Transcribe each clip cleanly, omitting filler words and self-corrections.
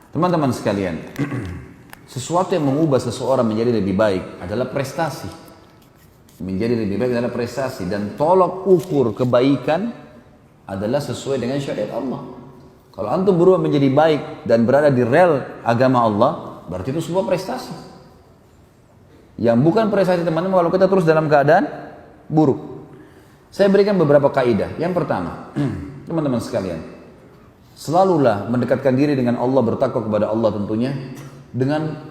Teman-teman sekalian, sesuatu yang mengubah seseorang menjadi lebih baik adalah prestasi. Menjadi lebih baik adalah prestasi, dan tolok ukur kebaikan adalah sesuai dengan syariat Allah. Kalau antum berubah menjadi baik dan berada di rel agama Allah, berarti itu sebuah prestasi. Yang bukan prestasi teman-teman kalau kita terus dalam keadaan buruk. Saya berikan beberapa kaidah. Yang pertama, teman-teman sekalian, selalulah mendekatkan diri dengan Allah, bertakwa kepada Allah tentunya, dengan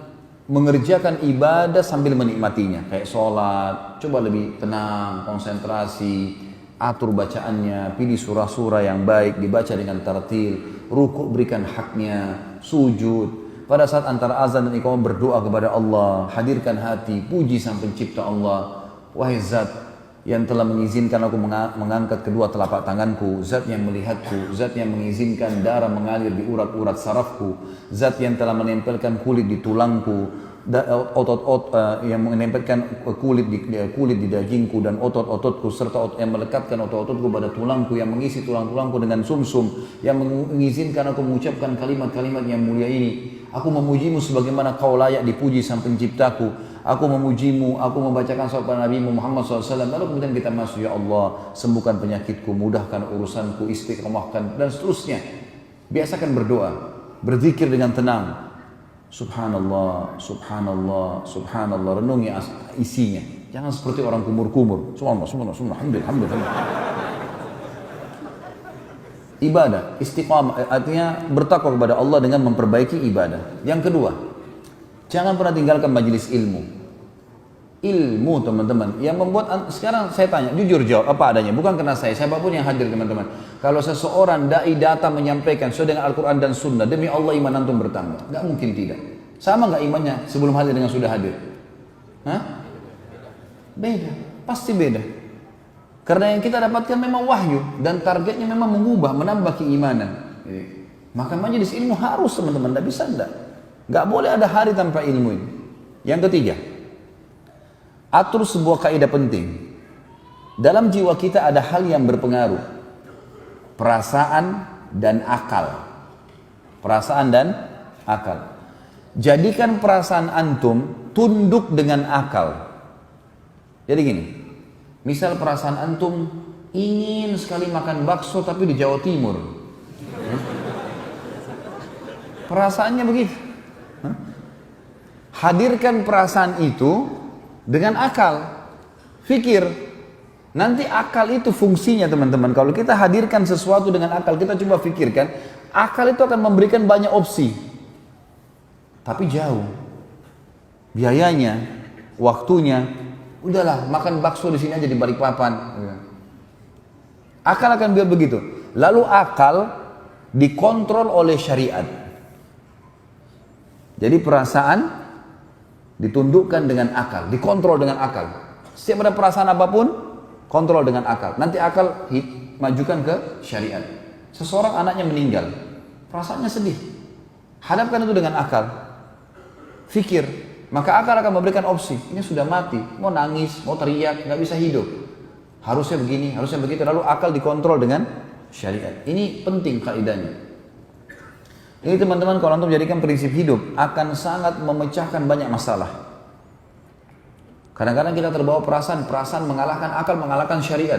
mengerjakan ibadah sambil menikmatinya. Kayak sholat, coba lebih tenang, konsentrasi, atur bacaannya, pilih surah-surah yang baik, dibaca dengan tartil, rukuk berikan haknya, sujud. Pada saat antara azan dan iqamah berdoa kepada Allah, hadirkan hati, puji sang pencipta Allah. Wahai zat yang telah mengizinkan aku mengangkat kedua telapak tanganku, zat yang melihatku, zat yang mengizinkan darah mengalir di urat-urat sarafku, zat yang telah menempelkan kulit di tulangku, yang menempelkan kulit di dagingku dan otot-ototku, serta yang melekatkan otot-ototku pada tulangku, yang mengisi tulang-tulangku dengan sumsum, yang mengizinkan aku mengucapkan kalimat-kalimat yang mulia ini. Aku memujimu sebagaimana kau layak dipuji sang penciptaku. Aku memujimu, aku membacakan salat Nabi Muhammad SAW. Lalu kemudian kita masuk, ya Allah, sembuhkan penyakitku, mudahkan urusanku, istiqomahkan, dan seterusnya. Biasakan berdoa, berzikir dengan tenang. Subhanallah, subhanallah, subhanallah. Renungi isinya. Jangan seperti orang kumur-kumur. Subhanallah, subhanallah, subhanallah, alhamdulillah. Ibadah, istiqamah, artinya bertakwa kepada Allah dengan memperbaiki ibadah. Yang kedua, jangan pernah tinggalkan majelis ilmu. Ilmu teman-teman, yang membuat, sekarang saya tanya, jujur jawab apa adanya, bukan karena saya, siapapun yang hadir teman-teman. Kalau seseorang dai datang menyampaikan sesuai dengan Al-Quran dan Sunnah, demi Allah iman antum bertambah. Gak mungkin tidak. Sama gak imannya sebelum hadir dengan sudah hadir? Hah? Beda, pasti beda. Karena yang kita dapatkan memang wahyu, dan targetnya memang mengubah, menambah keimanan. Maka majelis ilmu harus teman-teman, tidak bisa tidak. Gak boleh ada hari tanpa ilmu ini. Yang ketiga, atur sebuah kaidah penting. Dalam jiwa kita ada hal yang berpengaruh. Perasaan dan akal. Perasaan dan akal. Jadikan perasaan antum tunduk dengan akal. Jadi gini, misal perasaan antum ingin sekali makan bakso tapi di Jawa Timur. Perasaannya begitu. Hadirkan perasaan itu dengan akal. Fikir. Nanti akal itu fungsinya teman-teman. Kalau kita hadirkan sesuatu dengan akal, kita coba fikirkan. Akal itu akan memberikan banyak opsi. Tapi jauh. Biayanya, waktunya. Udahlah, makan bakso di sini aja di Balikpapan. Akal akan biar begitu. Lalu akal dikontrol oleh syariat. Jadi perasaan ditundukkan dengan akal, dikontrol dengan akal. Setiap ada perasaan apapun, kontrol dengan akal. Nanti akal majukan ke syariat. Seseorang anaknya meninggal, perasaannya sedih. Hadapkan itu dengan akal. Fikir. Maka akal akan memberikan opsi. Ini sudah mati, mau nangis, mau teriak, nggak bisa hidup. Harusnya begini, harusnya begitu. Lalu akal dikontrol dengan syariat. Ini penting kaidahnya. Ini teman-teman, kalau antum jadikan prinsip hidup, akan sangat memecahkan banyak masalah. Kadang-kadang kita terbawa perasaan mengalahkan akal, mengalahkan syariat.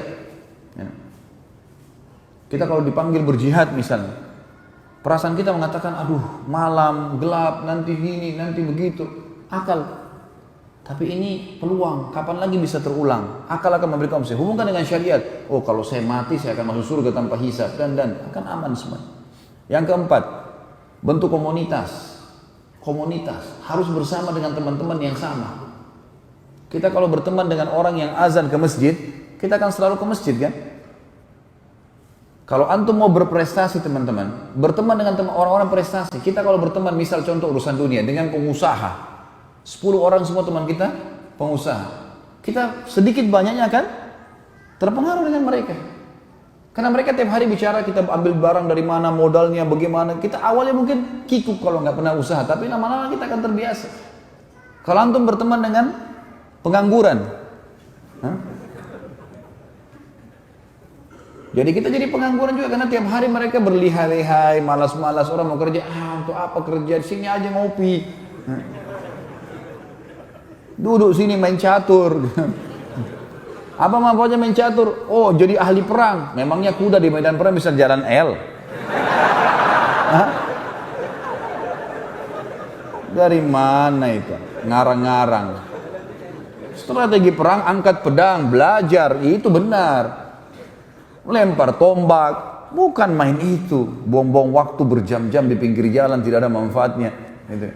Kita kalau dipanggil berjihad misalnya, perasaan kita mengatakan, aduh malam, gelap, nanti gini, nanti begitu. Akal, tapi ini peluang, kapan lagi bisa terulang? Akal akan memberikan opsi. Hubungkan dengan syariat. Oh, kalau saya mati saya akan masuk surga tanpa hisab, dan akan aman semua. Yang keempat, bentuk komunitas. Komunitas harus bersama dengan teman-teman yang sama. Kita kalau berteman dengan orang yang azan ke masjid, kita akan selalu ke masjid kan? Kalau antum mau berprestasi teman-teman, berteman dengan orang-orang prestasi. Kita kalau berteman, misal contoh urusan dunia, dengan pengusaha, 10 orang semua teman kita pengusaha, kita sedikit banyaknya kan terpengaruh dengan mereka. Karena mereka tiap hari bicara, kita ambil barang dari mana, modalnya bagaimana. Kita awalnya mungkin kikuk kalau nggak pernah usaha, tapi lama-lama kita akan terbiasa. Kalau antum berteman dengan pengangguran, Jadi kita jadi pengangguran juga karena tiap hari mereka berlihai-lihai, malas-malas, orang mau kerja, untuk apa kerja, sini aja ngopi. Duduk sini main catur. Apa manfaatnya main catur? Oh, jadi ahli perang. Memangnya kuda di medan perang bisa jalan L? Hah? Dari mana itu? Ngarang-ngarang. Strategi perang, angkat pedang, belajar, itu benar. Lempar tombak, bukan main itu. Buang-buang waktu berjam-jam di pinggir jalan, tidak ada manfaatnya. Gitu.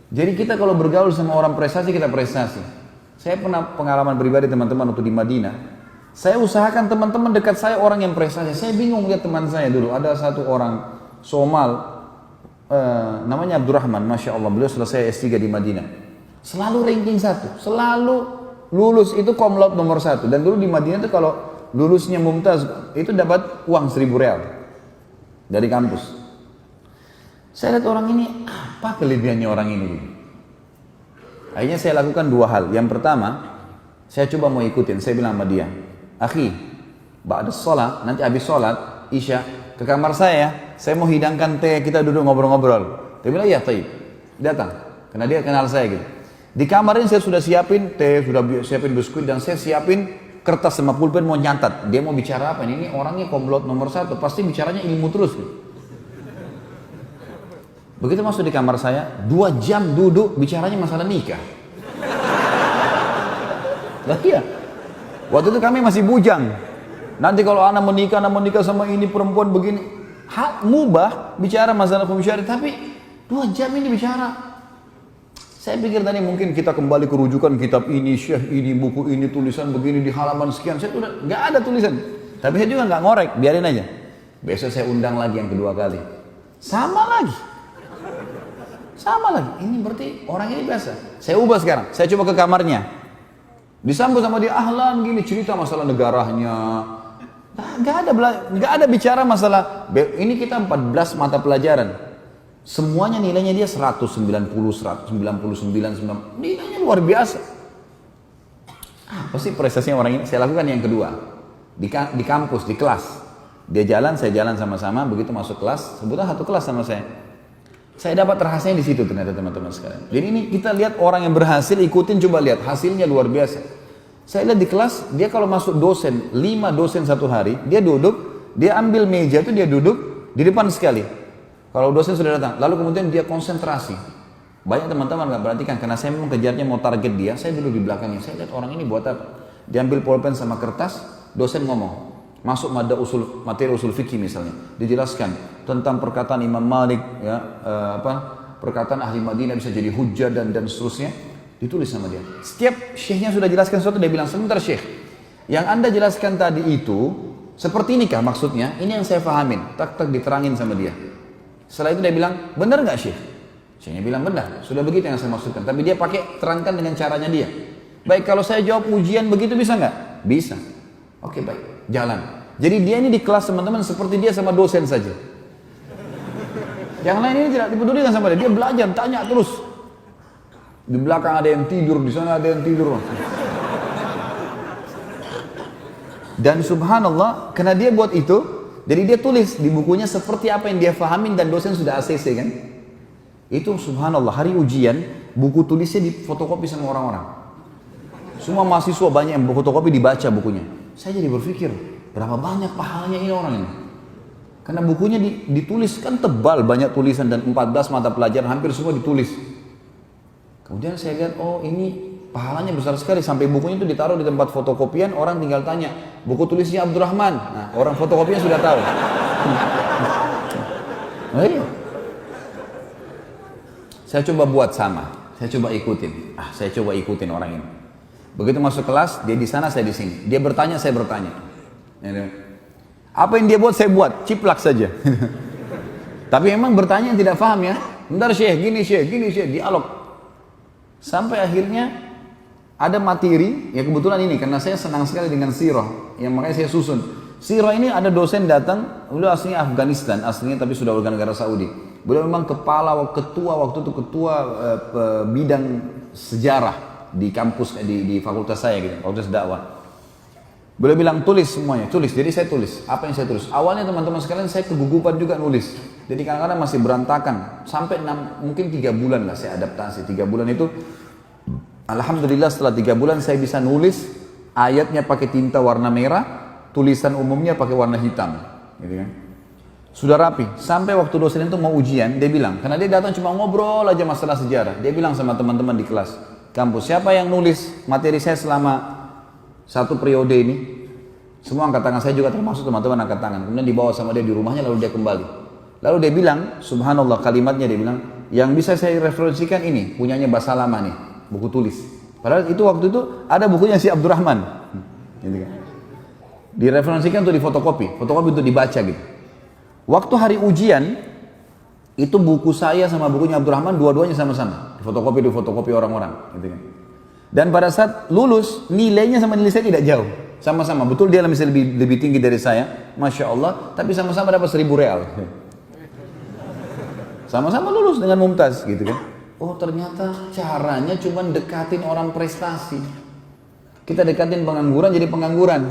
Jadi kita kalau bergaul sama orang prestasi, kita prestasi. Saya pernah pengalaman pribadi teman-teman waktu di Madinah. Saya usahakan teman-teman dekat saya orang yang prestasi. Saya bingung lihat teman saya dulu. Ada satu orang Somal, namanya Abdurrahman, Masya Allah. Beliau selesai S3 di Madinah. Selalu ranking 1, selalu lulus itu cum laude nomor 1. Dan dulu di Madinah itu kalau lulusnya mumtaz itu dapat uang 1.000 real dari kampus. Saya lihat orang ini, apa kelebihannya orang ini? Akhirnya saya lakukan 2 hal. Yang pertama, saya coba mau ikutin. Saya bilang sama dia, akhi, ba'da sholat, nanti habis sholat isya ke kamar saya mau hidangkan teh, kita duduk ngobrol-ngobrol. Dia bilang, iya taib, datang, karena dia kenal saya gitu. Di kamar ini saya sudah siapin teh, sudah siapin biskuit, dan saya siapin kertas sama pulpen mau nyatat. Dia mau bicara apa? Ini orangnya komplot nomor 1, pasti bicaranya ilmu terus. Begitu masuk di kamar saya, 2 jam duduk bicaranya masalah nikah. Lah iya. Waktu itu kami masih bujang. Nanti kalau anak menikah sama ini perempuan begini, hak mubah bicara masalah pembicaraan, tapi 2 jam ini bicara. Saya pikir tadi mungkin kita kembali ke rujukan kitab ini, syekh ini, buku ini, tulisan begini di halaman sekian. Saya udah nggak ada tulisan. Tapi saya juga nggak ngorek, biarin aja. Besok saya undang lagi yang kedua kali. Sama lagi. Ini berarti orang ini biasa. Saya ubah sekarang. Saya coba ke kamarnya. Disambut sama dia, ahlan gini, cerita masalah negaranya. Nggak ada bicara masalah. Ini kita 14 mata pelajaran. Semuanya nilainya dia 190, 199, 90. Nilainya luar biasa. Apa sih prestasinya orang ini? Saya lakukan yang kedua. Di kampus, di kelas. Dia jalan, saya jalan sama-sama. Begitu masuk kelas, sebutlah satu kelas sama saya. Saya dapat rahasianya di situ ternyata teman-teman sekalian. Jadi ini kita lihat orang yang berhasil, ikutin, coba lihat. Hasilnya luar biasa. Saya lihat di kelas, dia kalau masuk dosen, 5 dosen satu hari, dia duduk, dia ambil meja itu, dia duduk di depan sekali. Kalau dosen sudah datang, lalu kemudian dia konsentrasi. Banyak teman-teman nggak perhatikan, karena saya memang kejarnya mau target dia, saya duduk di belakangnya. Saya lihat orang ini buat apa? Diambil pulpen sama kertas, dosen ngomong. Masuk materi usul fikih misalnya, dijelaskan tentang perkataan Imam Malik, ya, perkataan ahli Madinah bisa jadi hujjah dan seterusnya, ditulis sama dia. Setiap syekhnya sudah jelaskan sesuatu, dia bilang, sebentar syekh, yang anda jelaskan tadi itu seperti inikah maksudnya? Ini yang saya fahamin. Tak diterangin sama dia. Setelah itu dia bilang, benar nggak syekh? Syekhnya bilang benar, sudah begitu yang saya maksudkan. Tapi dia pakai terangkan dengan caranya dia. Baik, kalau saya jawab ujian begitu bisa nggak? Bisa. Oke, baik, jalan. Jadi dia ini di kelas teman-teman seperti dia sama dosen saja. Yang lain ini tidak dipedulikan sama dia. Dia belajar, tanya terus. Di belakang ada yang tidur, di sana ada yang tidur. Dan subhanallah, karena dia buat itu, jadi dia tulis di bukunya seperti apa yang dia fahamin dan dosen sudah ACC kan. Itu subhanallah, hari ujian, buku tulisnya difotokopi sama orang-orang. Semua mahasiswa banyak yang fotokopi, dibaca bukunya. Saya jadi berpikir, berapa banyak pahalanya ini orang ini. Karena bukunya ditulis kan tebal, banyak tulisan dan 14 mata pelajaran, hampir semua ditulis. Kemudian saya lihat, oh ini pahalanya besar sekali, sampai bukunya itu ditaruh di tempat fotokopian, orang tinggal tanya, buku tulisnya Abdurrahman. Nah, orang fotokopian sudah tahu. Oh iya. Saya coba buat sama, saya coba ikutin orang ini. Begitu masuk kelas, dia di sana, saya di sini. Dia bertanya, saya bertanya. Apa yang dia buat, saya buat, ciplak saja. Tapi memang bertanya yang tidak paham ya. Bentar syekh, gini syekh, dialog. Sampai akhirnya ada materi, ya kebetulan ini karena saya senang sekali dengan sirah, yang makanya saya susun. Sirah ini ada dosen datang, beliau aslinya Afghanistan, aslinya tapi sudah warga negara Saudi. Beliau memang ketua waktu itu ketua bidang sejarah di kampus di fakultas saya gitu, fakultas dakwah. Beliau bilang tulis semuanya, tulis. Jadi saya tulis, apa yang saya tulis. Awalnya teman-teman sekalian saya kegugupan juga nulis. Jadi kadang-kadang masih berantakan. Sampai mungkin 3 bulan lah saya adaptasi. 3 bulan itu, alhamdulillah setelah 3 bulan saya bisa nulis ayatnya pakai tinta warna merah, tulisan umumnya pakai warna hitam. Gitu kan. Sudah rapi. Sampai waktu dosen itu mau ujian, dia bilang, karena dia datang cuma ngobrol aja masalah sejarah. Dia bilang sama teman-teman di kelas, kampus, siapa yang nulis materi saya selama 1 periode ini? Semua angkat tangan, saya juga termasuk teman-teman angkat tangan. Kemudian dibawa sama dia di rumahnya, lalu dia kembali. Lalu dia bilang, subhanallah kalimatnya dia bilang, yang bisa saya referensikan ini, punyanya Basalamah nih, buku tulis. Padahal itu waktu itu ada bukunya si Abdurrahman. Gitu kan. Direferensikan untuk difotokopi, fotokopi untuk dibaca gitu. Waktu hari ujian, itu buku saya sama bukunya Abdurrahman, dua-duanya sama-sama. Difotokopi orang-orang. Gitu kan. Dan pada saat lulus, nilainya sama nilai saya tidak jauh. Sama-sama, betul dia masih lebih tinggi dari saya, Masya Allah, tapi sama-sama dapat 1.000 real. Sama-sama lulus dengan mumtaz gitu kan. Oh ternyata caranya cuma dekatin orang prestasi. Kita dekatin pengangguran jadi pengangguran.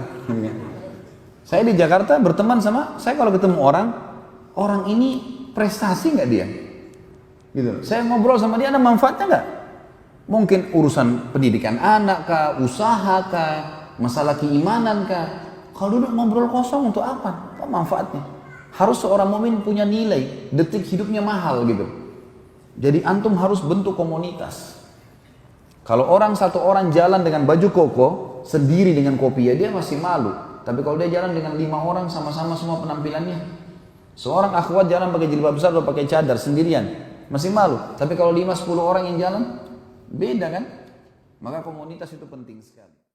Saya di Jakarta berteman sama, saya kalau ketemu orang ini prestasi nggak dia? Gitu. Saya ngobrol sama dia, ada manfaatnya nggak? Mungkin urusan pendidikan anak kah, usaha kah, masalah keimanan kah? Kalau duduk ngobrol kosong untuk apa? Apa manfaatnya? Harus seorang mukmin punya nilai, detik hidupnya mahal gitu. Jadi antum harus bentuk komunitas. Kalau satu orang jalan dengan baju koko, sendiri dengan kopi, ya dia masih malu. Tapi kalau dia jalan dengan 5 orang sama-sama semua penampilannya. Seorang akhwat jalan pakai jilbab besar atau pakai cadar sendirian, masih malu. Tapi kalau 5-10 orang yang jalan, beda kan? Maka komunitas itu penting sekali.